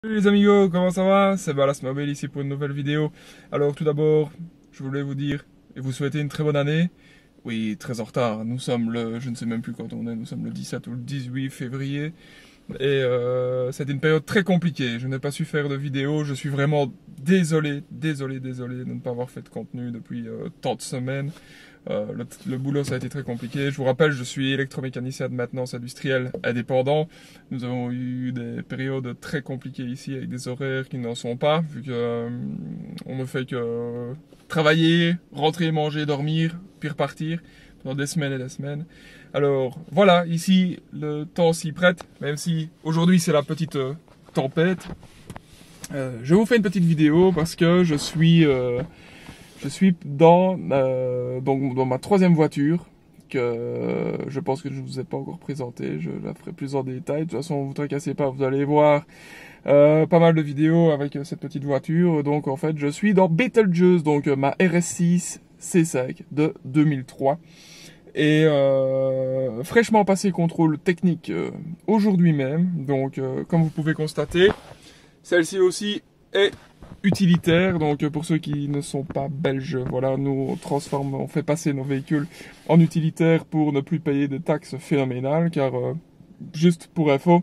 Salut les amigos, comment ça va? C'est Balas Mobile ici pour une nouvelle vidéo. Alors tout d'abord, je voulais vous dire et vous souhaiter une très bonne année. Oui, très en retard, nous sommes je ne sais même plus quand on est, nous sommes le 17 ou le 18 février. Et c'était une période très compliquée, je n'ai pas su faire de vidéo, je suis vraiment désolé de ne pas avoir fait de contenu depuis tant de semaines. Le boulot, ça a été très compliqué. Je vous rappelle, je suis électromécanicien de maintenance industrielle indépendant. Nous avons eu des périodes très compliquées ici avec des horaires qui n'en sont pas, vu que on ne fait que travailler, rentrer, manger, dormir, puis repartir pendant des semaines et des semaines. Alors voilà, ici le temps s'y prête, même si aujourd'hui c'est la petite tempête. Je vous fais une petite vidéo parce que je suis donc dans ma troisième voiture que je pense que je ne vous ai pas encore présentée. Je la ferai plus en détail. De toute façon, vous ne tracassez pas, vous allez voir pas mal de vidéos avec cette petite voiture. Donc en fait, je suis dans Betelgeuse, donc ma RS6 C5 de 2003. Et fraîchement passé contrôle technique aujourd'hui même. Donc comme vous pouvez constater, celle-ci aussi est utilitaire. Donc pour ceux qui ne sont pas belges, voilà, nous on fait passer nos véhicules en utilitaire pour ne plus payer de taxes phénoménales. Car juste pour info,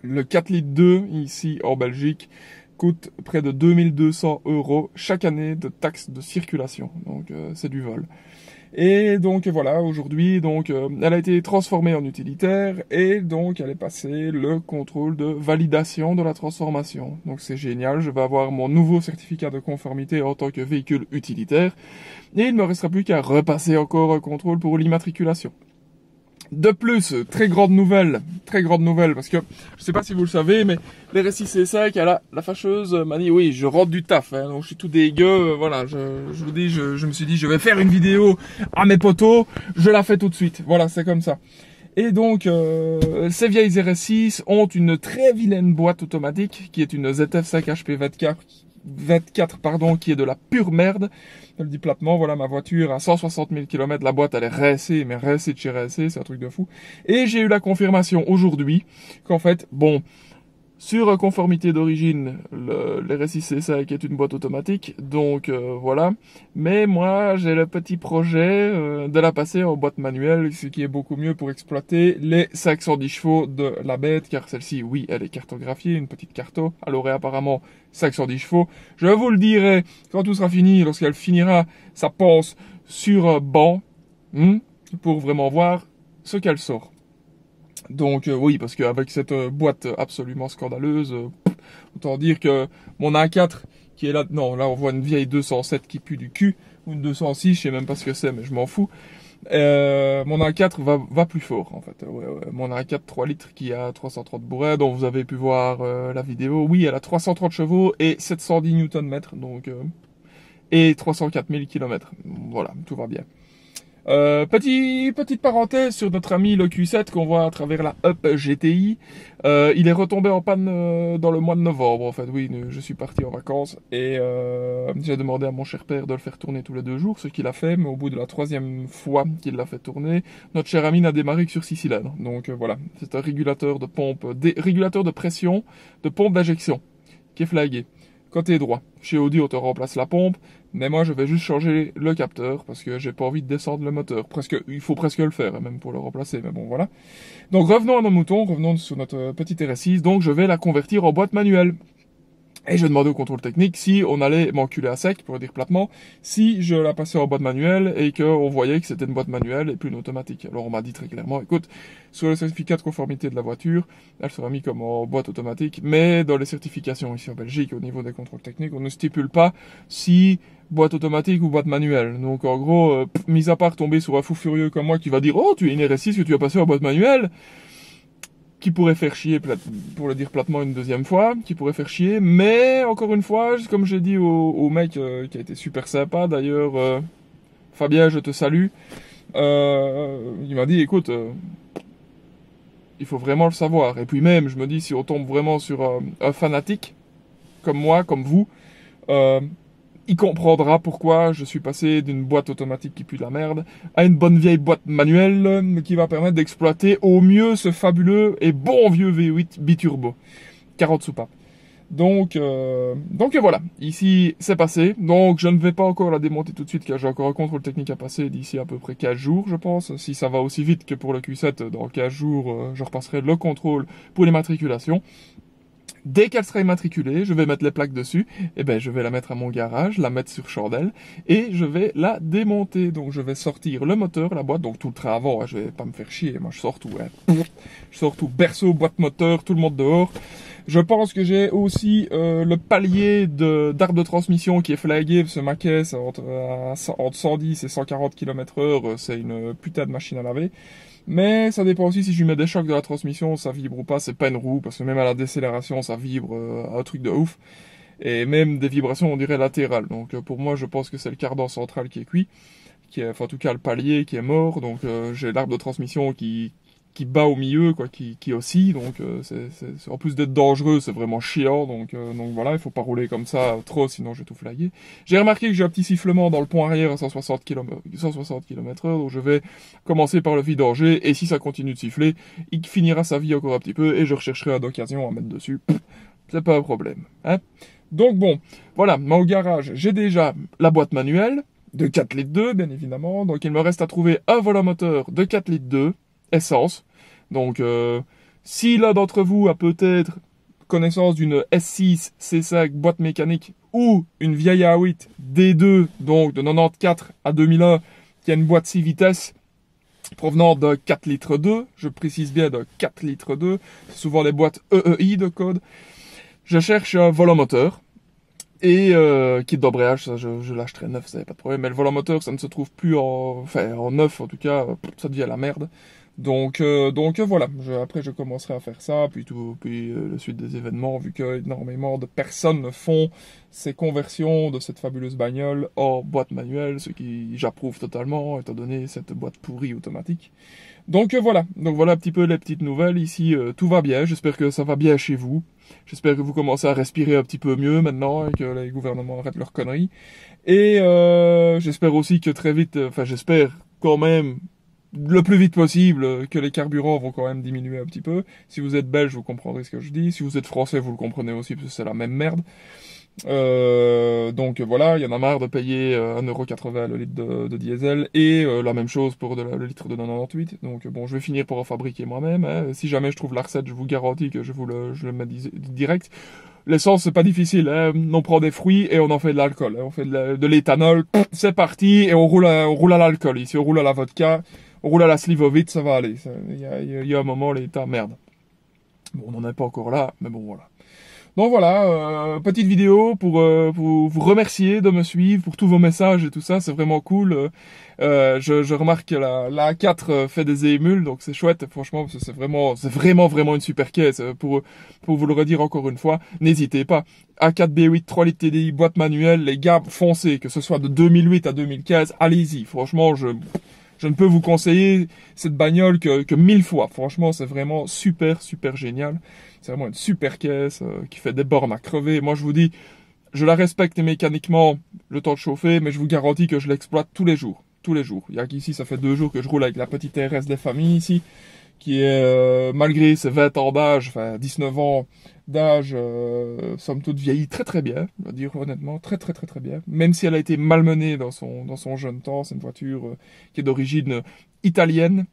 le 4 litres 2 ici en Belgique coûte près de 2200 € chaque année de taxes de circulation. Donc c'est du vol. Et donc voilà, aujourd'hui, donc elle a été transformée en utilitaire et donc elle est passée le contrôle de validation de la transformation. Donc c'est génial, je vais avoir mon nouveau certificat de conformité en tant que véhicule utilitaire et il ne me restera plus qu'à repasser encore un contrôle pour l'immatriculation. De plus, très grande nouvelle, parce que, je sais pas si vous le savez, mais les récits C5, elle a la fâcheuse m'a dit, oui, je rentre du taf, hein, donc je suis tout dégueu, voilà, je vous dis, je me suis dit, je vais faire une vidéo à mes potos, je la fais tout de suite, voilà, c'est comme ça. Et donc, ces vieilles RS6 ont une très vilaine boîte automatique, qui est une ZF5 HP 24, pardon, qui est de la pure merde. Je le dis platement, voilà ma voiture à 160 000 km, la boîte elle est rincée, mais rincée de chez rincée, c'est un truc de fou. Et j'ai eu la confirmation aujourd'hui qu'en fait, bon, sur conformité d'origine, le RSI C5 est une boîte automatique, donc voilà. Mais moi, j'ai le petit projet de la passer en boîte manuelle, ce qui est beaucoup mieux pour exploiter les 510 chevaux de la bête, car celle-ci, oui, elle est cartographiée, une petite carto. Elle aurait apparemment 510 chevaux. Je vous le dirai quand tout sera fini, lorsqu'elle finira sa panse sur un banc, pour vraiment voir ce qu'elle sort. Donc oui, parce qu'avec cette boîte absolument scandaleuse, autant dire que mon A4 qui est là, non, là on voit une vieille 207 qui pue du cul, ou une 206, je sais même pas ce que c'est, mais je m'en fous. Mon A4 va plus fort en fait. Ouais. Mon A4 3 litres qui a 330 bourrets, dont vous avez pu voir la vidéo. Oui, elle a 330 chevaux et 710 Nm, donc et 304 000 km. Voilà, tout va bien. Petite parenthèse sur notre ami le Q7 qu'on voit à travers la Up GTI. Il est retombé en panne dans le mois de novembre. En fait, oui, je suis parti en vacances et j'ai demandé à mon cher père de le faire tourner tous les 2 jours, ce qu'il a fait. Mais au bout de la 3e fois qu'il l'a fait tourner, notre cher ami n'a démarré que sur 6 cylindres. Donc voilà, c'est un régulateur de pompe, régulateur de pression, de pompe d'injection qui est flagué. Côté droit. Chez Audi, on te remplace la pompe, mais moi, je vais juste changer le capteur parce que j'ai pas envie de descendre le moteur. Il faut presque le faire, même pour le remplacer, mais bon, voilà. Donc, revenons à nos moutons, revenons sur notre petite RS6. Donc, je vais la convertir en boîte manuelle. Et je demandais au contrôle technique si on allait m'enculer à sec, pour le dire platement, si je la passais en boîte manuelle et qu'on voyait que c'était une boîte manuelle et plus une automatique. Alors on m'a dit très clairement, écoute, sur le certificat de conformité de la voiture, elle sera mise comme en boîte automatique, mais dans les certifications ici en Belgique, au niveau des contrôles techniques, on ne stipule pas si boîte automatique ou boîte manuelle. Donc en gros, mis à part tomber sur un fou furieux comme moi qui va dire, oh, tu es une RS6 que tu as passé en boîte manuelle, qui pourrait faire chier, pour le dire platement une deuxième fois, qui pourrait faire chier, mais encore une fois, comme j'ai dit au mec qui a été super sympa, d'ailleurs, Fabien, je te salue, il m'a dit, écoute, il faut vraiment le savoir, et puis même, je me dis, si on tombe vraiment sur un fanatique, comme moi, comme vous, il comprendra pourquoi je suis passé d'une boîte automatique qui pue de la merde à une bonne vieille boîte manuelle qui va permettre d'exploiter au mieux ce fabuleux et bon vieux V8 biturbo. 40 soupapes. Donc voilà, ici c'est passé, donc je ne vais pas encore la démonter tout de suite car j'ai encore un contrôle technique à passer d'ici à peu près 15 jours je pense. Si ça va aussi vite que pour le Q7, dans 15 jours je repasserai le contrôle pour l'immatriculation. Dès qu'elle sera immatriculée, je vais mettre les plaques dessus, et ben je vais la mettre à mon garage, la mettre sur chandelle, et je vais la démonter. Donc je vais sortir le moteur, la boîte, donc tout le train avant, hein, je vais pas me faire chier, moi je sors tout, hein. Je sors tout, berceau, boîte moteur, tout le monde dehors. Je pense que j'ai aussi le palier d'arbre de transmission qui est flagué, parce que ma caisse entre 110 et 140 km/h, c'est une putain de machine à laver. Mais ça dépend aussi si je lui mets des chocs de la transmission, ça vibre ou pas, c'est pas une roue, parce que même à la décélération, ça vibre un truc de ouf. Et même des vibrations, on dirait latérales. Donc pour moi, je pense que c'est le cardan central qui est cuit, enfin en tout cas le palier qui est mort. Donc j'ai l'arbre de transmission qui bat au milieu, quoi, qui oscille. Donc en plus d'être dangereux, c'est vraiment chiant. Donc voilà, il faut pas rouler comme ça trop, sinon je vais tout flaguer. J'ai remarqué que j'ai un petit sifflement dans le pont arrière à 160 km/h, donc je vais commencer par le vidanger. Et si ça continue de siffler, il finira sa vie encore un petit peu et je rechercherai une occasion à mettre dessus. C'est pas un problème, hein. Donc bon, voilà, au garage, j'ai déjà la boîte manuelle de 4 litres 2, bien évidemment. Donc il me reste à trouver un volomoteur de 4 litres 2, essence. Donc si l'un d'entre vous a peut-être connaissance d'une S6 C5 boîte mécanique ou une vieille A8 D2, donc de 94 à 2001, qui a une boîte 6 vitesses, provenant de 4 litres 2, je précise bien de 4 litres 2, c'est souvent les boîtes EEI de code. Je cherche un volomoteur et kit d'embrayage, ça je l'achèterai neuf, ça n'y a pas de problème. Mais le volomoteur, ça ne se trouve plus en neuf, en tout cas, ça devient la merde. Donc voilà, après je commencerai à faire ça, puis la suite des événements, vu que énormément de personnes font ces conversions de cette fabuleuse bagnole en boîte manuelle, ce qui j'approuve totalement, étant donné cette boîte pourrie automatique. Donc voilà un petit peu les petites nouvelles. Ici, tout va bien, j'espère que ça va bien chez vous. J'espère que vous commencez à respirer un petit peu mieux maintenant et que les gouvernements arrêtent leurs conneries. Et j'espère aussi que très vite, j'espère quand même le plus vite possible que les carburants vont quand même diminuer un petit peu. Si vous êtes belge, vous comprendrez ce que je dis. Si vous êtes français, vous le comprenez aussi parce que c'est la même merde. Donc voilà, il y en a marre de payer 1,80€ le litre de diesel et la même chose pour le litre de 98. Donc bon, je vais finir par en fabriquer moi-même, hein. Si jamais je trouve la recette, je vous garantis que je le mets direct. L'essence, c'est pas difficile, hein. On prend des fruits et on en fait de l'alcool, hein. On fait de l'éthanol, c'est parti, et on roule à l'alcool. Ici, on roule à la vodka, on roule à la slivovitz, ça va aller. Il y a un moment, l'état, merde. Bon, on n'en est pas encore là, mais bon, voilà. Donc voilà, petite vidéo pour vous remercier de me suivre, pour tous vos messages et tout ça, c'est vraiment cool. Je remarque que la A4 fait des émules, donc c'est chouette, franchement, parce que c'est vraiment une super caisse. Pour vous le redire encore une fois, n'hésitez pas. A4 B8 3 litres TDI, boîte manuelle, les gars, foncez, que ce soit de 2008 à 2015, allez-y. Franchement, je ne peux vous conseiller cette bagnole que 1000 fois. Franchement, c'est vraiment super génial. C'est vraiment une super caisse qui fait des bornes à crever. Moi, je vous dis, je la respecte mécaniquement le temps de chauffer, mais je vous garantis que je l'exploite tous les jours. Tous les jours. Il y a qu'ici, ça fait 2 jours que je roule avec la petite RS des familles ici, qui est, malgré ses 20 ans d'âge, enfin 19 ans d'âge, somme toute vieillie très bien, je dois dire honnêtement, très bien. Même si elle a été malmenée dans son jeune temps, c'est une voiture qui est d'origine italienne,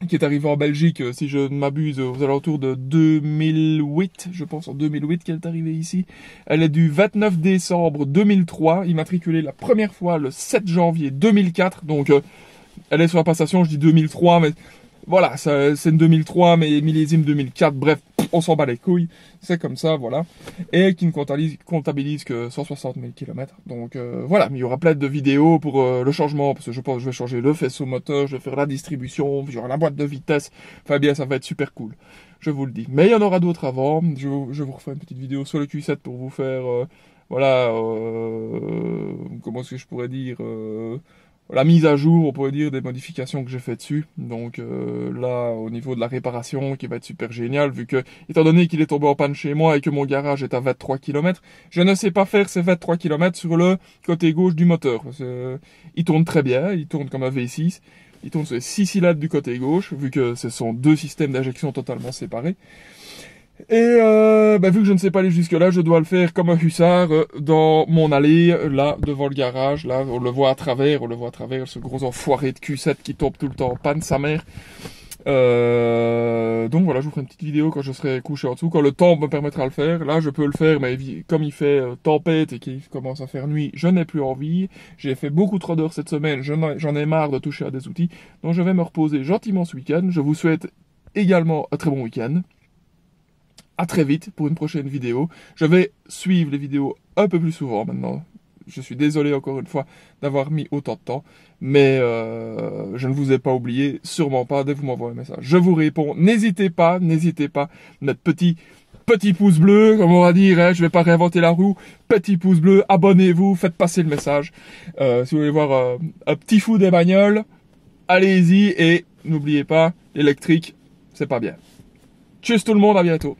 qui est arrivée en Belgique, si je ne m'abuse, aux alentours de 2008, je pense en 2008 qu'elle est arrivée ici. Elle est du 29 décembre 2003, immatriculée la première fois le 7 janvier 2004, donc elle est sur la passation, je dis 2003, mais voilà, c'est une 2003, mais millésime 2004, bref, on s'en bat les couilles, c'est comme ça, voilà. Et qui ne comptabilise que 160 000 km. Donc voilà, mais il y aura plein de vidéos pour le changement, parce que je pense que je vais changer le faisceau moteur, je vais faire la distribution, il y aura la boîte de vitesse, enfin bien, ça va être super cool, je vous le dis. Mais il y en aura d'autres avant, je vous referai une petite vidéo sur le Q7 pour vous faire, comment est-ce que je pourrais dire... la mise à jour, on pourrait dire, des modifications que j'ai fait dessus. Donc là, au niveau de la réparation, qui va être super génial, vu que, étant donné qu'il est tombé en panne chez moi et que mon garage est à 23 km, je ne sais pas faire ces 23 km sur le côté gauche du moteur. Parce que, il tourne très bien, il tourne comme un V6, il tourne sur les 6 cylindres du côté gauche, vu que ce sont 2 systèmes d'injection totalement séparés. Et vu que je ne sais pas aller jusque là, je dois le faire comme un hussard dans mon allée, là, devant le garage. Là, on le voit à travers, ce gros enfoiré de Q7 qui tombe tout le temps en panne, sa mère. Donc voilà, je vous ferai une petite vidéo quand je serai couché en dessous, quand le temps me permettra de le faire. Là, je peux le faire, mais comme il fait tempête et qu'il commence à faire nuit, je n'ai plus envie. J'ai fait beaucoup trop d'heures cette semaine, j'en ai marre de toucher à des outils. Donc je vais me reposer gentiment ce week-end. Je vous souhaite également un très bon week-end. À très vite pour une prochaine vidéo. Je vais suivre les vidéos un peu plus souvent maintenant. Je suis désolé encore une fois d'avoir mis autant de temps, mais je ne vous ai pas oublié, sûrement pas, dès que vous m'envoyez un message. Je vous réponds, n'hésitez pas, notre petit pouce bleu, comme on va dire, hein, je vais pas réinventer la roue, petit pouce bleu, abonnez-vous, faites passer le message. Si vous voulez voir un petit fou des bagnoles, allez-y et n'oubliez pas, l'électrique, c'est pas bien. Tchuss tout le monde, à bientôt.